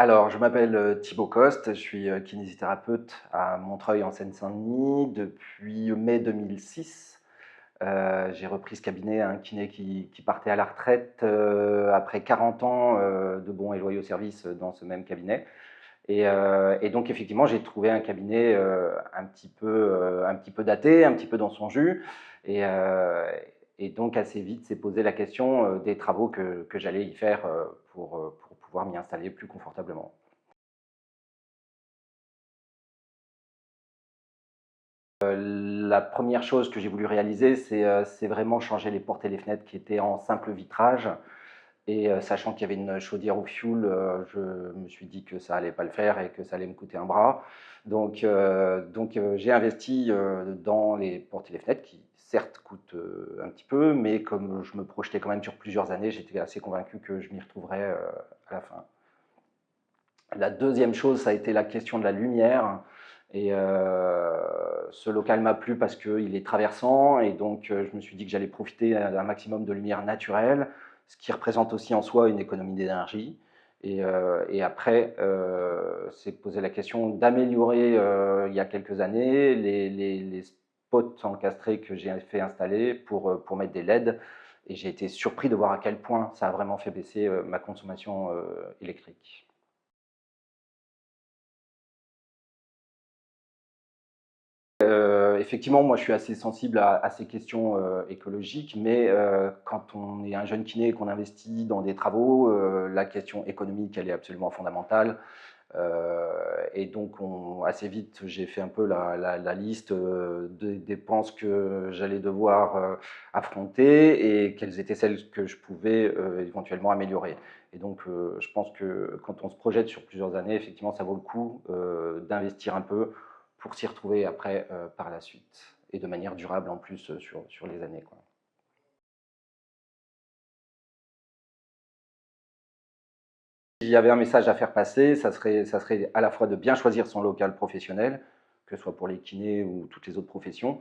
Alors, je m'appelle Thibaut Coste, je suis kinésithérapeute à Montreuil en Seine-Saint-Denis depuis mai 2006. J'ai repris ce cabinet, un kiné qui partait à la retraite après 40 ans de bons et loyaux services dans ce même cabinet. Et donc, effectivement, j'ai trouvé un cabinet un petit peu daté, un petit peu dans son jus. Et, euh, et donc, assez vite, s'est posé la question des travaux que j'allais y faire pour pouvoir m'y installer plus confortablement. La première chose que j'ai voulu réaliser, c'est vraiment changer les portes et les fenêtres qui étaient en simple vitrage. Et sachant qu'il y avait une chaudière au fioul, je me suis dit que ça allait pas le faire et que ça allait me coûter un bras. Donc, j'ai investi dans les portes et les fenêtres qui, certes, coûtent un petit peu, mais comme je me projetais quand même sur plusieurs années, j'étais assez convaincu que je m'y retrouverais à la fin. La deuxième chose, ça a été la question de la lumière. Et ce local m'a plu parce qu'il est traversant, et donc je me suis dit que j'allais profiter d'un maximum de lumière naturelle, ce qui représente aussi en soi une économie d'énergie. Et après, c'est poser la question d'améliorer, il y a quelques années, les spots encastrés que j'ai fait installer pour mettre des LED. Et j'ai été surpris de voir à quel point ça a vraiment fait baisser ma consommation électrique. Effectivement, moi, je suis assez sensible à ces questions écologiques, mais quand on est un jeune kiné et qu'on investit dans des travaux, la question économique, elle est absolument fondamentale. Et donc, assez vite, j'ai fait un peu la liste des dépenses que j'allais devoir affronter et quelles étaient celles que je pouvais éventuellement améliorer. Et donc, je pense que quand on se projette sur plusieurs années, effectivement, ça vaut le coup d'investir un peu pour s'y retrouver après par la suite et de manière durable en plus sur les années, quoi. S'il y avait un message à faire passer, ça serait à la fois de bien choisir son local professionnel, que ce soit pour les kinés ou toutes les autres professions,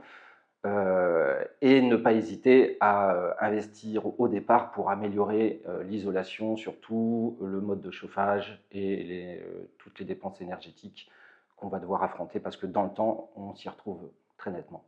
et ne pas hésiter à investir au départ pour améliorer l'isolation, surtout le mode de chauffage et toutes les dépenses énergétiques qu'on va devoir affronter parce que dans le temps, on s'y retrouve très nettement.